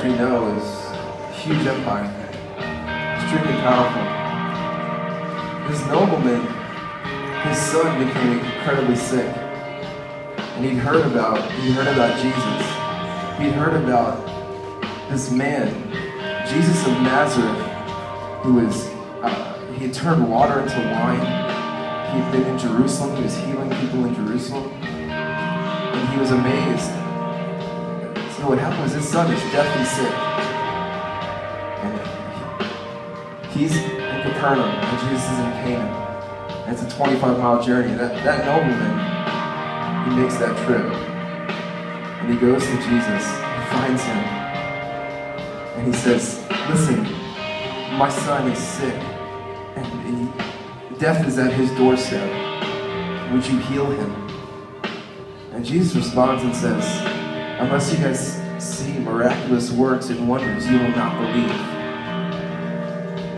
country know, is a huge empire, extremely powerful. This nobleman, his son became incredibly sick, and he'd heard about Jesus. He'd heard about this man, Jesus of Nazareth, who he had turned water into wine. He had been in Jerusalem. He was healing people in Jerusalem, and he was amazed. So what happened was his son is deathly sick, and he's in Capernaum, and Jesus is in Canaan. And it's a 25-mile journey. That nobleman, he makes that trip, and he goes to Jesus. He finds him, and he says, "Listen, my son is sick, and death is at his doorstep. Would you heal him?" And Jesus responds and says, "Unless you guys see miraculous works and wonders, you will not believe."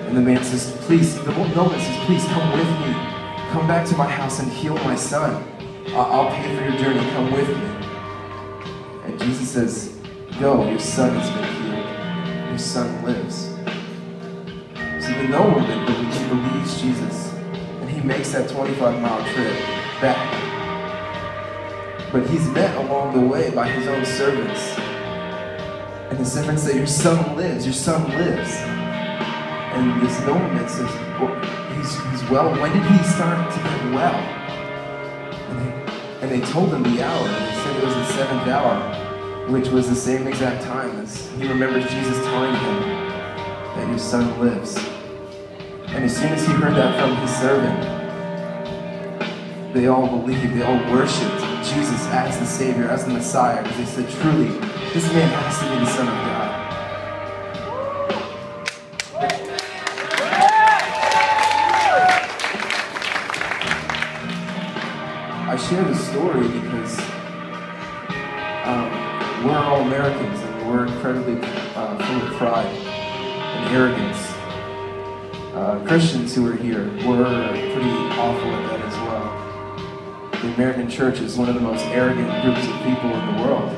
And the man says, the nobleman says, "Please come with me. Come back to my house and heal my son. I'll pay for your journey. Come with me." And Jesus says, "Go, your son has been healed. Your son lives." So the nobleman believes Jesus, and he makes that 25-mile trip back. But he's met along the way by his own servants. And the servants say, "Your son lives, your son lives." And this nobleman says, "Well, he's well. When did he start to get well?" And they told him the hour, and they said it was the 7th hour, which was the same exact time as he remembers Jesus telling him that your son lives. And as soon as he heard that from his servant, they all believed, they all worshipped Jesus as the Savior, as the Messiah, because they said, "Truly, this man has to be the Son of God." I share this story because we're all Americans, and we're incredibly full of pride and arrogance. Christians who are here, we're pretty awful at that as well. The American church is one of the most arrogant groups of people in the world,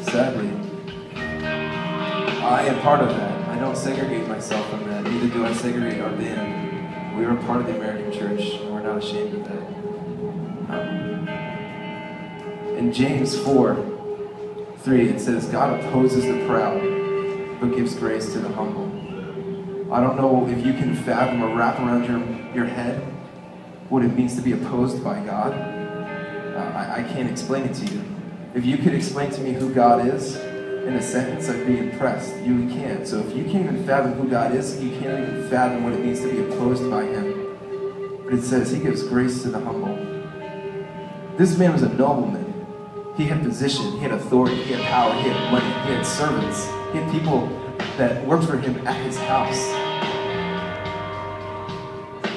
sadly. I am part of that. I don't segregate myself from that. Neither do I segregate our band. We are a part of the American church, and we're not ashamed of that. In James 4:3, it says, "God opposes the proud, but gives grace to the humble." I don't know if you can fathom or wrap around your head what it means to be opposed by God. I can't explain it to you. If you could explain to me who God is in a sentence, I'd be impressed. You can't. So if you can't even fathom who God is, you can't even fathom what it means to be opposed by Him. But it says He gives grace to the humble. This man was a nobleman. He had position, he had authority, he had power, he had money, he had servants, he had people that worked for him at his house.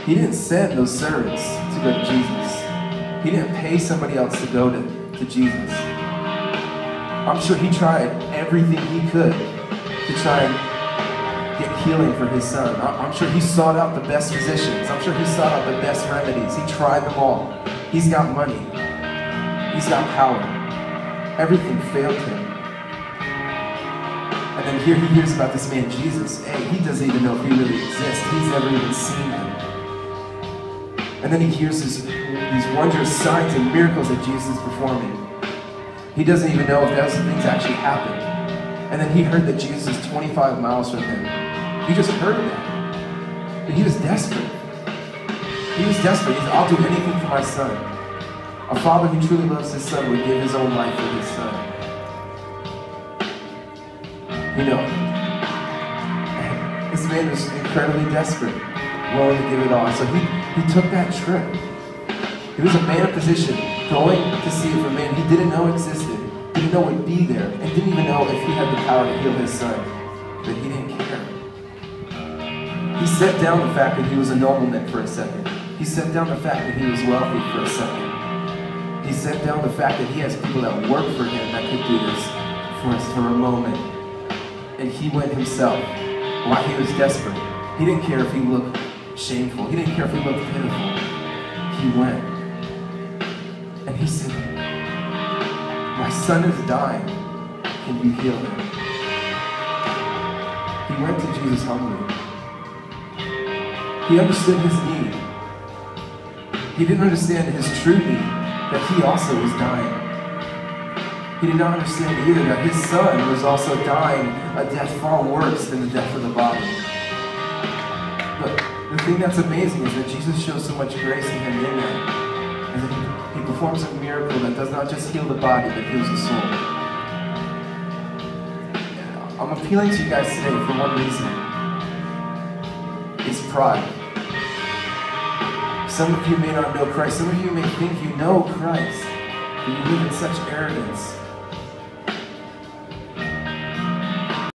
He didn't send those servants to go to Jesus. He didn't pay somebody else to go to Jesus. I'm sure he tried everything he could to try and get healing for his son. I'm sure he sought out the best physicians. I'm sure he sought out the best remedies. He tried them all. He's got money. He's got power. Everything failed him. And then here he hears about this man, Jesus. Hey, he doesn't even know if he really exists. He's never even seen him. And then he hears these wondrous signs and miracles that Jesus is performing. He doesn't even know if those things actually happened. And then he heard that Jesus is 25 miles from him. He just heard that. But he was desperate. He was desperate. He said, "I'll do anything for my son." A father who truly loves his son would give his own life for his son. You know, this man was incredibly desperate, willing to give it all. So he took that trip. He was a man of position, going to see if a man he didn't know existed, didn't know would be there, and didn't even know if he had the power to heal his son. But he didn't care. He set down the fact that he was a nobleman for a second. He set down the fact that he was wealthy for a second. He set down the fact that he has people that work for him that could do this for us for a moment. And he went himself while he was desperate. He didn't care if he looked shameful. He didn't care if he looked pitiful. He went. And he said, "My son is dying. Can you heal him?" he went to Jesus humbly. He understood his need. He didn't understand his true need, that he also was dying. He did not understand either that his son was also dying a death far worse than the death of the body. But the thing that's amazing is that Jesus shows so much grace to him in that. And that he performs a miracle that does not just heal the body, but heals the soul. And I'm appealing to you guys today for one reason. It's pride. Some of you may not know Christ. Some of you may think you know Christ, but you live in such arrogance